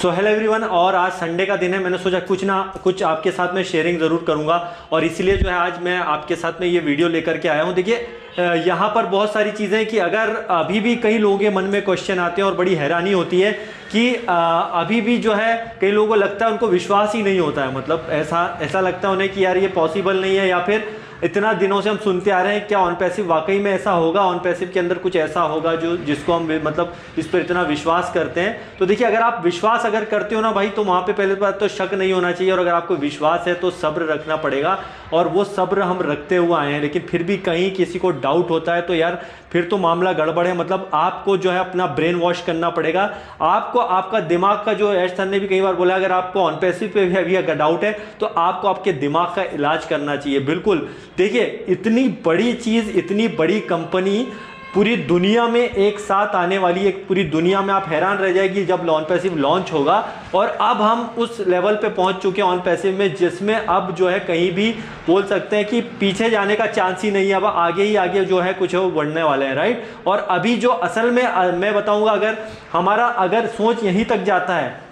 So hello everyone, और आज Sunday का दिन है। मैंने सोचा कुछ ना कुछ आपके साथ में शेयरिंग ज़रूर करूंगा और इसीलिए जो है आज मैं आपके साथ में ये वीडियो लेकर के आया हूँ। देखिए यहाँ पर बहुत सारी चीज़ें कि अगर अभी भी कई लोगों के मन में क्वेश्चन आते हैं और बड़ी हैरानी होती है कि अभी भी जो है कई लोगों को लगता है, उनको विश्वास ही नहीं होता है। मतलब ऐसा लगता है उन्हें कि यार ये पॉसिबल नहीं है, या फिर इतना दिनों से हम सुनते आ रहे हैं क्या ऑन पैसिव वाकई में ऐसा होगा, ऑन पैसिव के अंदर कुछ ऐसा होगा जो जिसको हम मतलब इस पर इतना विश्वास करते हैं। तो देखिए अगर आप विश्वास अगर करते हो ना भाई, तो वहाँ पे पहले बात तो शक नहीं होना चाहिए, और अगर आपको विश्वास है तो सब्र रखना पड़ेगा, और वो सब्र हम रखते हुए आए हैं। लेकिन फिर भी कहीं किसी को डाउट होता है तो यार फिर तो मामला गड़बड़ है। मतलब आपको जो है अपना ब्रेन वॉश करना पड़ेगा। आपको आपका दिमाग का जो ऐश सर ने भी कई बार बोला, अगर आपको ऑन पैसिव पे भी अगर डाउट है तो आपको आपके दिमाग का इलाज करना चाहिए। बिल्कुल देखिए, इतनी बड़ी चीज़, इतनी बड़ी कंपनी पूरी दुनिया में एक साथ आने वाली है, पूरी दुनिया में आप हैरान रह जाएगी जब ऑन पैसिव लॉन्च होगा। और अब हम उस लेवल पे पहुंच चुके हैं ऑन पैसिव में, जिसमें अब जो है कहीं भी बोल सकते हैं कि पीछे जाने का चांस ही नहीं है। अब आगे ही आगे जो है कुछ है वो बढ़ने वाले हैं, राइट। और अभी जो असल में मैं बताऊंगा, अगर हमारा अगर सोच यहीं तक जाता है,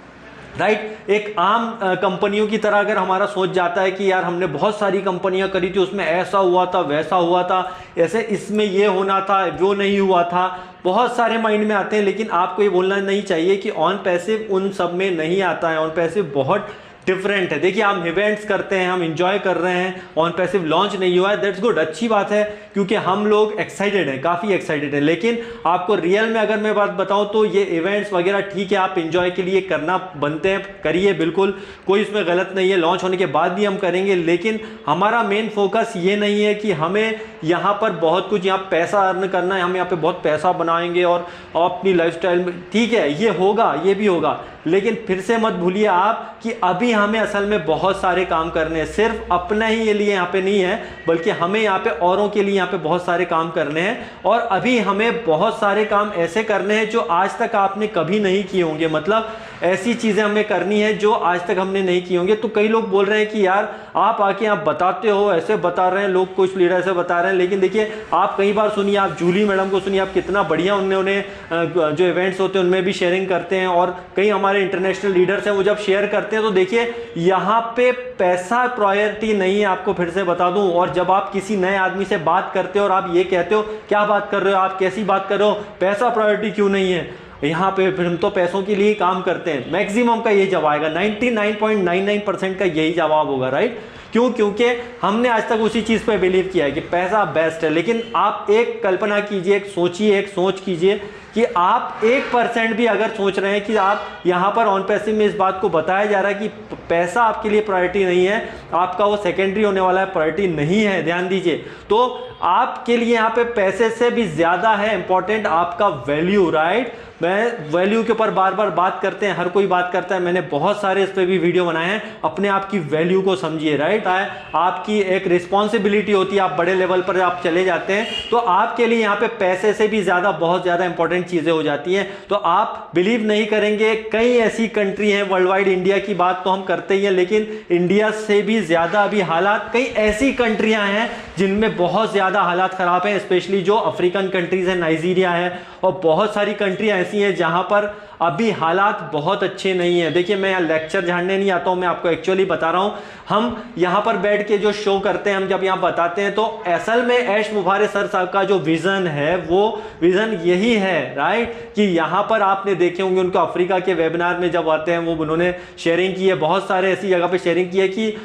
राइट, एक आम कंपनियों की तरह अगर हमारा सोच जाता है कि यार हमने बहुत सारी कंपनियां करी थी, उसमें ऐसा हुआ था, वैसा हुआ था, ऐसे इसमें ये होना था, वो नहीं हुआ था, बहुत सारे माइंड में आते हैं। लेकिन आपको ये बोलना नहीं चाहिए कि ऑन पैसिव उन सब में नहीं आता है। ऑन पैसिव बहुत डिफरेंट है। देखिए हम इवेंट्स करते हैं, हम इंजॉय कर रहे हैं, ऑन पैसिव लॉन्च नहीं हुआ है, दैट्स गुड, अच्छी बात है, क्योंकि हम लोग एक्साइटेड हैं, काफ़ी एक्साइटेड हैं। लेकिन आपको रियल में अगर मैं बात बताऊं तो ये इवेंट्स वगैरह ठीक है, आप इंजॉय के लिए करना बनते हैं, करिए, बिल्कुल कोई इसमें गलत नहीं है, लॉन्च होने के बाद भी हम करेंगे। लेकिन हमारा मेन फोकस ये नहीं है कि हमें यहाँ पर बहुत कुछ यहाँ पैसा अर्न करना है, हम यहाँ पे बहुत पैसा बनाएंगे और अपनी लाइफस्टाइल में, ठीक है ये होगा, ये भी होगा, लेकिन फिर से मत भूलिए आप कि अभी हमें असल में बहुत सारे काम करने हैं। सिर्फ अपने ही ये लिए यहाँ पे नहीं है, बल्कि हमें यहाँ पे औरों के लिए यहाँ पे बहुत सारे काम करने हैं। और अभी हमें बहुत सारे काम ऐसे करने हैं जो आज तक आपने कभी नहीं किए होंगे। मतलब ऐसी चीज़ें हमें करनी है जो आज तक हमने नहीं की होंगे। तो कई लोग बोल रहे हैं कि यार आप आके आप बताते हो, ऐसे बता रहे हैं लोग, कुछ लीडर ऐसे बता रहे हैं। लेकिन देखिए आप कई बार सुनिए, आप जूली मैडम को सुनिए, आप कितना बढ़िया उन्होंने जो इवेंट्स होते हैं उनमें भी शेयरिंग करते हैं, और कई हमारे इंटरनेशनल लीडर्स हैं वो जब शेयर करते हैं तो देखिए यहाँ पे पैसा प्रायोरिटी नहीं है, आपको फिर से बता दूं। और जब आप किसी नए आदमी से बात करते हो और आप ये कहते हो क्या बात कर रहे हो, आप कैसी बात कर रहे हो, पैसा प्रायोरिटी क्यों नहीं है, यहाँ पे फिर हम तो पैसों के लिए ही काम करते हैं, मैक्सिमम का यही जवाब आएगा, 99.99% का यही जवाब होगा, राइट। क्यों? क्योंकि हमने आज तक उसी चीज़ पे बिलीव किया है कि पैसा बेस्ट है। लेकिन आप एक कल्पना कीजिए, एक सोचिए, एक सोच कीजिए कि आप 1% भी अगर सोच रहे हैं कि आप यहाँ पर ऑन पैसिव में इस बात को बताया जा रहा है कि पैसा आपके लिए प्रायोरिटी नहीं है, आपका वो सेकेंडरी होने वाला है, प्रायोरिटी नहीं है, ध्यान दीजिए, तो आपके लिए यहाँ पे पैसे से भी ज़्यादा है इंपॉर्टेंट आपका वैल्यू, राइट। मैं वैल्यू के ऊपर बार बार बात करते हैं, हर कोई बात करता है, मैंने बहुत सारे इस पर भी वीडियो बनाए हैं। अपने आप की वैल्यू को समझिए, राइट। आपकी एक रिस्पॉन्सिबिलिटी होती है, आप बड़े लेवल पर आप चले जाते हैं तो आपके लिए यहाँ पे पैसे से भी ज़्यादा बहुत ज़्यादा इंपॉर्टेंट चीज़ें हो जाती हैं। तो आप बिलीव नहीं करेंगे, कई ऐसी कंट्री हैं वर्ल्ड वाइड, इंडिया की बात तो हम करते ही हैं, लेकिन इंडिया से भी ज़्यादा अभी हालात, कई ऐसी कंट्रियाँ हैं जिनमें बहुत ज़्यादा हालात ख़राब हैं, स्पेशली जो अफ्रीकन कंट्रीज़ हैं, नाइजीरिया है, और बहुत सारी कंट्रियाँ ऐसी हैं जहाँ पर अभी हालात बहुत अच्छे नहीं हैं। देखिए मैं यहाँ लेक्चर झाड़ने नहीं आता हूँ, मैं आपको एक्चुअली बता रहा हूँ। हम यहाँ पर बैठ के जो शो करते हैं, हम जब यहाँ बताते हैं तो असल में ऐश मुबारक सर साहब का जो विज़न है वो विज़न यही है, राइट, कि यहाँ पर आपने देखे होंगे उनको अफ्रीका के वेबिनार में जब आते हैं वो उन्होंने शेयरिंग की है, बहुत सारे ऐसी जगह पर शेयरिंग की है कि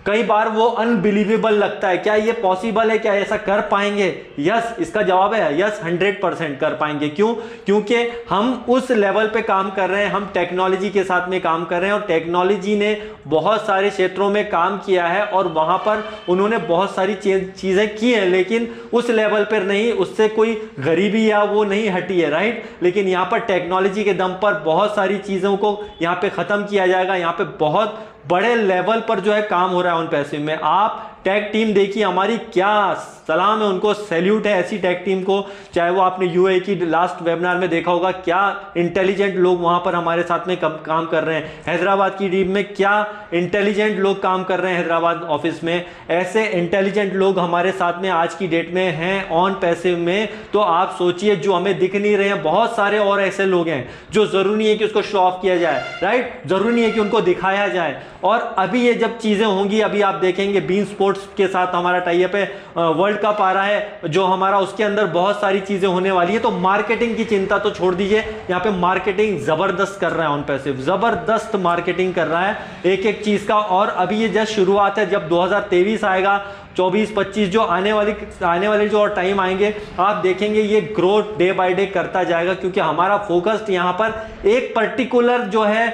कई बार वो अनबिलीवेबल लगता है, क्या ये पॉसिबल है, क्या ऐसा कर पाएंगे। यस, इसका जवाब है यस, 100% कर पाएंगे। क्यों? क्योंकि हम उस लेवल पे काम कर रहे हैं, हम टेक्नोलॉजी के साथ में काम कर रहे हैं, और टेक्नोलॉजी ने बहुत सारे क्षेत्रों में काम किया है और वहां पर उन्होंने बहुत सारी चीजें की हैं, लेकिन उस लेवल पर नहीं, उससे कोई गरीबी या वो नहीं हटी है, राइट। लेकिन यहाँ पर टेक्नोलॉजी के दम पर बहुत सारी चीज़ों को यहाँ पे ख़त्म किया जाएगा। यहाँ पे बहुत बड़े लेवल पर जो है काम हो रहा है ऑन पैसिव में। आप टैग टीम देखिए हमारी, क्या सलाम है उनको, सैल्यूट है ऐसी टैग टीम को। चाहे वो आपने यूएई की लास्ट वेबिनार में देखा होगा, क्या इंटेलिजेंट लोग वहां पर हमारे साथ में काम कर रहे हैं। हैदराबाद की टीम में क्या इंटेलिजेंट लोग काम कर रहे हैं, हैदराबाद ऑफिस में ऐसे इंटेलिजेंट लोग हमारे साथ में आज की डेट में हैं ऑन पैसिव में। तो आप सोचिए, जो हमें दिख नहीं रहे हैं बहुत सारे और ऐसे लोग हैं जो जरूरी नहीं है कि उसको शो ऑफ किया जाए, राइट, जरूरी नहीं है कि उनको दिखाया जाए। और अभी ये जब चीजें होंगी, अभी आप देखेंगे बीन स्पोर्ट्स के साथ हमारा टाई अप है, वर्ल्ड कप आ रहा है जो हमारा, उसके अंदर बहुत सारी चीजें होने वाली है। तो मार्केटिंग की चिंता तो छोड़ दीजिए, यहाँ पे मार्केटिंग जबरदस्त कर रहा है ऑन पैसिव, जबरदस्त मार्केटिंग कर रहा है एक एक चीज का। और अभी ये जस्ट शुरुआत है, जब 2023 आएगा, 24-25 जो आने वाले जो और टाइम आएंगे, आप देखेंगे ये ग्रोथ डे बाय डे करता जाएगा, क्योंकि हमारा फोकस यहाँ पर एक पर्टिकुलर जो है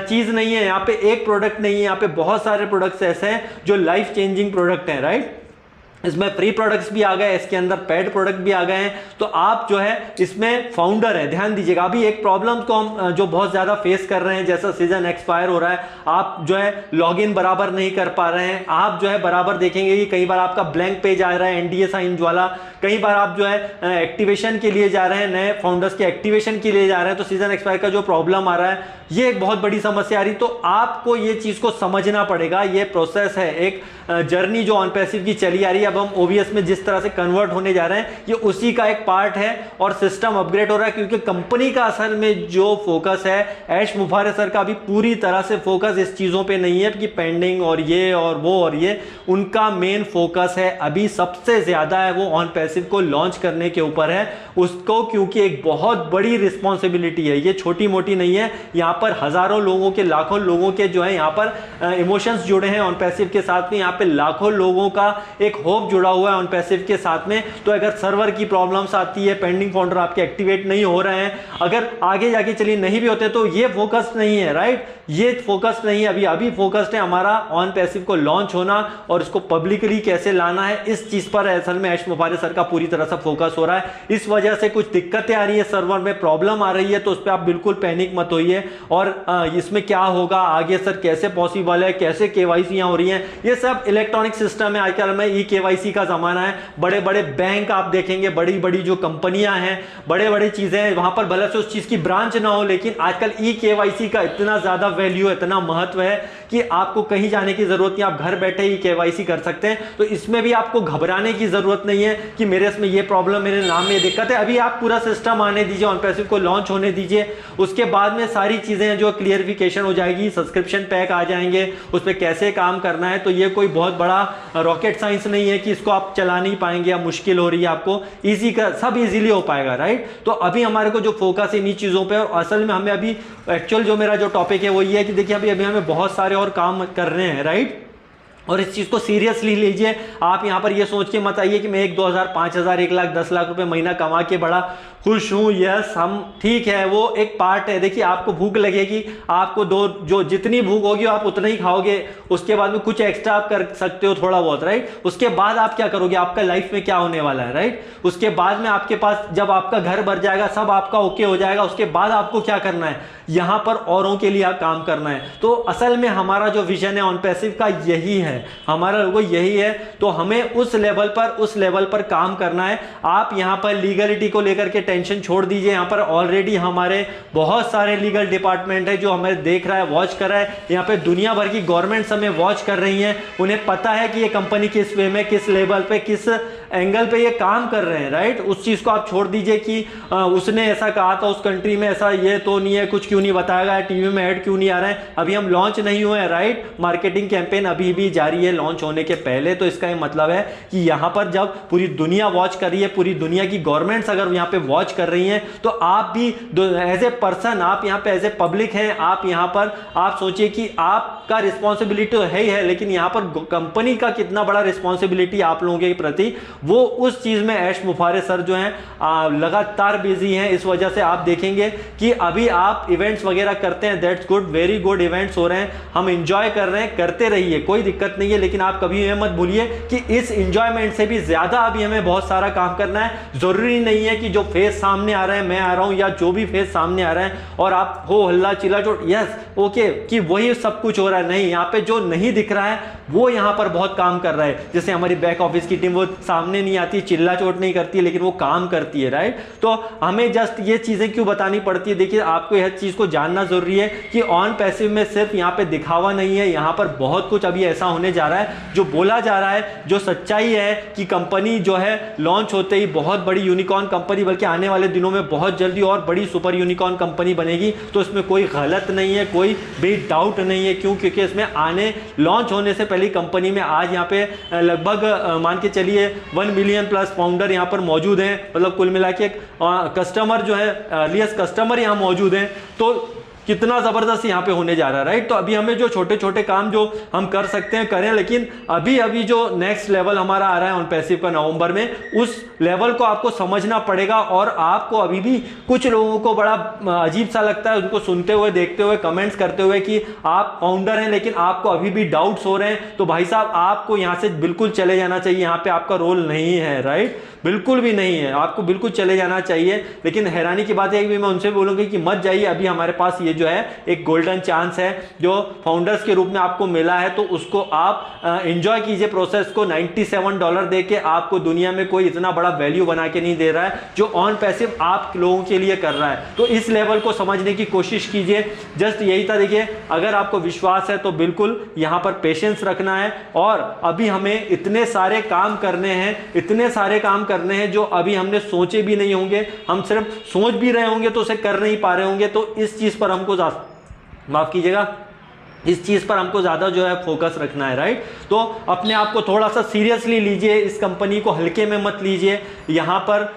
चीज नहीं है, यहाँ पे एक प्रोडक्ट नहीं है, यहाँ पे बहुत सारे प्रोडक्ट्स ऐसे हैं जो लाइफ चेंजिंग प्रोडक्ट हैं, राइट। इसमें फ्री प्रोडक्ट्स भी आ गए, इसके अंदर पेड प्रोडक्ट भी आ गए हैं। तो आप जो है इसमें फाउंडर है, ध्यान दीजिएगा। अभी एक प्रॉब्लम को हम जो बहुत ज्यादा फेस कर रहे हैं, जैसा सीजन एक्सपायर हो रहा है, आप जो है लॉगिन बराबर नहीं कर पा रहे हैं, आप जो है बराबर देखेंगे कि कई बार आपका ब्लैंक पेज आ रहा है एनडीए साइन वाला, कई बार आप जो है एक्टिवेशन के लिए जा रहे हैं, नए फाउंडर्स के एक्टिवेशन के लिए जा रहे हैं, तो सीजन एक्सपायर का जो प्रॉब्लम आ रहा है ये एक बहुत बड़ी समस्या आ रही। तो आपको ये चीज को समझना पड़ेगा, ये प्रोसेस है, एक जर्नी जो ऑन पैसिव की चली आ रही है। अब हम ओवीएस में जिस तरह से कन्वर्ट होने जा रहे हैं, ये उसी का एक पार्ट है और सिस्टम अपग्रेड हो रहा है, क्योंकि कंपनी का असल में जो फोकस है, ऐश मुफारे सर का भी पूरी तरह से फोकस इस चीजों पे नहीं है कि पेंडिंग और ये और वो और ये, उनका मेन फोकस है अभी सबसे ज्यादा है वो ऑन पैसिव को लॉन्च करने के ऊपर है उसको, क्योंकि एक बहुत बड़ी रिस्पॉन्सिबिलिटी है, ये छोटी मोटी नहीं है। यहाँ पर हजारों लोगों के, लाखों लोगों के जो है यहाँ पर इमोशंस जुड़े हैं ऑन पैसिव के साथ में, यहाँ पे लाखों लोगों का एक होप जुड़ा हुआ है ऑन पैसिव के साथ में। तो अगर सर्वर की प्रॉब्लम्स आती है, पेंडिंग फाउंडर आपके एक्टिवेट नहीं हो रहे हैं, अगर आगे जाके चलिए नहीं भी होते, तो ये फोकस नहीं है, राइट, ये फोकस नहीं है। अभी फोकस्ड है हमारा ऑन पैसिव को लॉन्च होना और इसको पब्लिकली कैसे लाना है, इस चीज पर असल में ऐश मुफारे सर का पूरी तरह से फोकस हो रहा है। इस वजह से कुछ दिक्कतें आ रही है, सर्वर में प्रॉब्लम आ रही है, तो उस पर आप बिल्कुल पैनिक मत होइए। और इसमें क्या होगा आगे सर, कैसे पॉसिबल है, कैसे केवाईसी हो रही हैं, ये सब इलेक्ट्रॉनिक सिस्टम है। आजकल में ई केवाईसी का जमाना है, बड़े बड़े बैंक आप देखेंगे, बड़ी बड़ी जो कंपनियां हैं, बड़े बड़े चीजें हैं, वहां पर भले से उस चीज की ब्रांच ना हो, लेकिन आजकल ई केवाईसी का इतना ज्यादा वैल्यू, इतना महत्व है कि आपको कहीं जाने की जरूरत नहीं, आप घर बैठे ही केवाईसी कर सकते हैं। तो इसमें भी आपको घबराने की जरूरत नहीं है कि मेरे इसमें ये प्रॉब्लम, मेरे नाम में दिक्कत है। अभी आप पूरा सिस्टम आने दीजिए, ऑन पैसिव को लॉन्च होने दीजिए, उसके बाद में सारी चीजें जो क्लियरिफिकेशन हो जाएगी, सब्सक्रिप्शन पैक आ जाएंगे, उस पर कैसे काम करना है। तो ये कोई बहुत बड़ा रॉकेट साइंस नहीं है कि इसको आप चला नहीं पाएंगे या मुश्किल हो रही है आपको, इजी का सब इजीली हो पाएगा, राइट। तो अभी हमारे को जो फोकस है इन्हीं चीजों पे, और असल में हमें अभी एक्चुअल जो मेरा जो टॉपिक है वो ये है कि देखिए अभी हमें बहुत सारे और काम कर रहे हैं, राइट। और इस चीज को सीरियसली लीजिए। आप यहां पर ये सोच के मत आइए कि मैं 1-2,000, 5,000, 1 लाख, 10 लाख रुपए महीना कमा के बड़ा खुश हूं। यस, हम ठीक है, वो एक पार्ट है। देखिए आपको भूख लगेगी, आपको जो जितनी भूख होगी आप उतना ही खाओगे, उसके बाद में कुछ एक्स्ट्रा आप कर सकते हो थोड़ा बहुत, राइट। उसके बाद आप क्या करोगे, आपका लाइफ में क्या होने वाला है, राइट। उसके बाद में आपके पास जब आपका घर भर जाएगा, सब आपका ओके हो जाएगा, उसके बाद आपको क्या करना है, यहां पर औरों के लिए आप काम करना है। तो असल में हमारा जो विजन है ऑन पैसिव का यही है, हमारा लोगो यही है। तो हमें उस लेवल पर काम करना है। आप यहां पर लीगलिटी को लेकर के टेंशन छोड़ दीजिए। यहां पर ऑलरेडी हमारे बहुत सारे लीगल डिपार्टमेंट है जो हमें देख रहा है, वॉच कर रहा है। यहां पे दुनिया भर की गवर्नमेंट्स हमें वॉच कर रही हैं, उन्हें पता है कि ये कंपनी किस वे में, किस लेवल पे, किस एंगल पे ये काम कर रहे हैं, राइट। उस चीज को आप छोड़ दीजिए कि उसने ऐसा कहा था, उस कंट्री में ऐसा ये तो नहीं है, कुछ क्यों नहीं बताया गया, टीवी में ऐड क्यों नहीं आ रहा है। अभी हम लॉन्च नहीं हुए हैं, राइट। मार्केटिंग कैंपेन अभी भी जारी है लॉन्च होने के पहले। तो इसका ये मतलब है कि यहां पर जब पूरी दुनिया वॉच कर रही है, पूरी दुनिया की गवर्नमेंट्स अगर यहां पे वॉच कर रही हैं, तो आप भी एज ए पर्सन, आप यहां पे एज ए पब्लिक हैं, आप यहां पर आप सोचिए कि आपका रिस्पॉन्सिबिलिटी तो है ही है, लेकिन यहां पर कंपनी का कितना बड़ा रिस्पॉन्सिबिलिटी आप लोगों के प्रति, वो उस चीज में ऐश मुफारे सर जो हैं लगातार बिजी हैं। इस वजह से आप देखेंगे कि अभी आप इवेंट्स वगैरह करते हैं, that's good, very good events हो रहे हैं, हम इंजॉय कर रहे हैं, करते रहिए, कोई दिक्कत नहीं है। लेकिन आप कभी ये मत भूलिए कि इस इंजॉयमेंट से भी ज्यादा अभी हमें बहुत सारा काम करना है। जरूरी नहीं है कि जो फेस फेस सामने आ रहे हैं, मैं आ रहा हूं या जो भी फेस सामने आ रहा है और आप हो हल्ला चिल्ला चोट, यस ओके कि वही सब कुछ हो रहा है, नहीं, यहाँ पे जो नहीं दिख रहा है वो यहाँ पर बहुत काम कर रहा है। जैसे हमारी बैक ऑफिस की टीम वो सामने नहीं आती, चिल्ला चोट नहीं करती, लेकिन वो काम करती है, राइट। तो हमें जस्ट ये चीजें क्यों बतानी पड़ती है, देखिए आपको यह चीज को जानना जरूरी है कि ऑन पैसिव में सिर्फ यहाँ पे दिखावा नहीं है, यहाँ पर बहुत कुछ अभी ऐसा होने जा रहा है जो बोला जा रहा है, जो सच्चाई है कि कंपनी जो है लॉन्च होते ही बहुत बड़ी यूनिकॉर्न कंपनी, बल्कि आने वाले दिनों में बहुत जल्दी और बड़ी सुपर यूनिकॉर्न कंपनी बनेगी। तो इसमें कोई गलत नहीं है, कोई भी डाउट नहीं है, क्यों, क्योंकि इसमें आने लॉन्च होने से पहले कंपनी में आज यहाँ पे लगभग मान के चलिए 1 मिलियन प्लस फाउंडर यहाँ पर मौजूद हैं, मतलब कुल मिला के कस्टमर जो है अर्लीस्ट कस्टमर यहाँ मौजूद हैं। तो कितना ज़बरदस्त यहाँ पे होने जा रहा है, राइट। तो अभी हमें जो छोटे छोटे काम जो हम कर सकते हैं करें, लेकिन अभी जो नेक्स्ट लेवल हमारा आ रहा है ऑन पैसिव का नवंबर में, उस लेवल को आपको समझना पड़ेगा। और आपको अभी भी कुछ लोगों को बड़ा अजीब सा लगता है उनको सुनते हुए, देखते हुए, कमेंट्स करते हुए कि आप फाउंडर हैं लेकिन आपको अभी भी डाउट्स हो रहे हैं। तो भाई साहब आपको यहाँ से बिल्कुल चले जाना चाहिए, यहाँ पे आपका रोल नहीं है, राइट, बिल्कुल भी नहीं है, आपको बिल्कुल चले जाना चाहिए। लेकिन हैरानी की बात है कि मैं उनसे बोलूँगी कि मत जाइए, अभी हमारे पास ये जो है एक गोल्डन चांस है जो फाउंडर्स के रूप में आपको मिला है, तो उसको आप एंजॉय कीजिए प्रोसेस को। $97 दे के आपको दुनिया में कोई इतना बड़ा वैल्यू बना के नहीं दे रहा है जो ऑन पैसिव आप लोगों के लिए कर रहा है। तो इस लेवल को समझने की कोशिश कीजिए, जस्ट यही था। देखिए अगर आपको विश्वास है तो बिल्कुल यहाँ पर पेशेंस रखना है, और अभी हमें इतने सारे काम करने हैं, इतने सारे काम करने हैं जो अभी हमने सोचे भी नहीं होंगे, हम सिर्फ सोच भी रहे होंगे तो उसे कर नहीं पा रहे होंगे। तो इस चीज पर हमको माफ कीजिएगा, इस चीज़ पर हमको ज़्यादा जो है फोकस रखना है, राइट। तो अपने आप को थोड़ा सा सीरियसली लीजिए, इस कंपनी को हल्के में मत लीजिए। यहाँ पर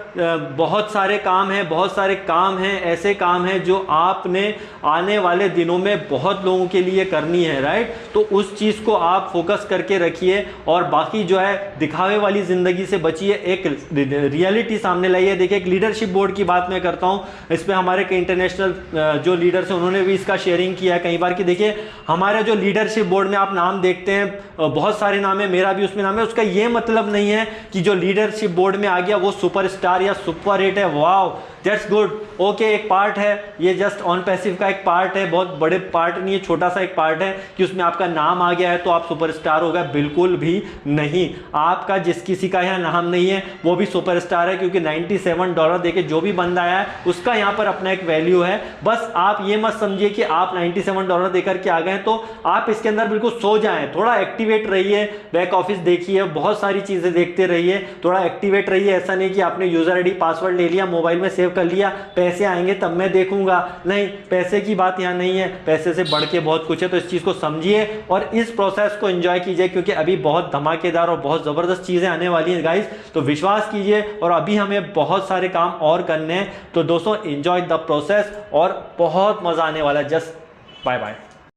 बहुत सारे काम हैं, बहुत सारे काम हैं, ऐसे काम हैं जो आपने आने वाले दिनों में बहुत लोगों के लिए करनी है, राइट। तो उस चीज़ को आप फोकस करके रखिए, और बाकी जो है दिखावे वाली ज़िंदगी से बचिए, एक रियलिटी सामने लाइए। देखिए एक लीडरशिप बोर्ड की बात मैं करता हूँ, इस पर हमारे कई इंटरनेशनल जो लीडर्स हैं उन्होंने भी इसका शेयरिंग किया है कई बार कि देखिए हमारे जो लीडरशिप बोर्ड में आप नाम देखते हैं, बहुत सारे नाम है, मेरा भी उसमें नाम है। उसका ये मतलब नहीं है कि जो लीडरशिप बोर्ड में आ गया वो सुपरस्टार या सुपर हिट है। वाओ, दैट्स गुड, ओके, एक पार्ट है ये, जस्ट ऑन पैसिव का एक पार्ट है, बहुत बड़े पार्ट नहीं है, छोटा सा एक पार्ट है कि उसमें आपका नाम आ गया है तो आप सुपरस्टार हो गए, बिल्कुल भी नहीं। आपका जिस किसी का यहाँ नाम नहीं है वो भी सुपरस्टार है, क्योंकि $97 देके जो भी बंदा आया है उसका यहाँ पर अपना एक वैल्यू है। बस आप ये मत समझिए कि आप $97 देकर के आ गए तो आप इसके अंदर बिल्कुल सो जाएं, थोड़ा एक्टिवेट रहिए, बैक ऑफिस देखिए, बहुत सारी चीजें देखते रहिए, थोड़ा एक्टिवेट रहिए। ऐसा नहीं कि आपने यूजर आईडी पासवर्ड ले लिया, मोबाइल में सेव कर लिया, पैसे आएंगे तब मैं देखूंगा, नहीं, पैसे की बात यहाँ नहीं है, पैसे से बढ़ के बहुत कुछ है। तो इस चीज को समझिए और इस प्रोसेस को एंजॉय कीजिए, क्योंकि अभी बहुत धमाकेदार और बहुत जबरदस्त चीजें आने वाली हैं गाइस। तो विश्वास कीजिए, और अभी हमें बहुत सारे काम और करने हैं। तो दोस्तों एंजॉय द प्रोसेस और बहुत मजा आने वाला है। Just bye bye.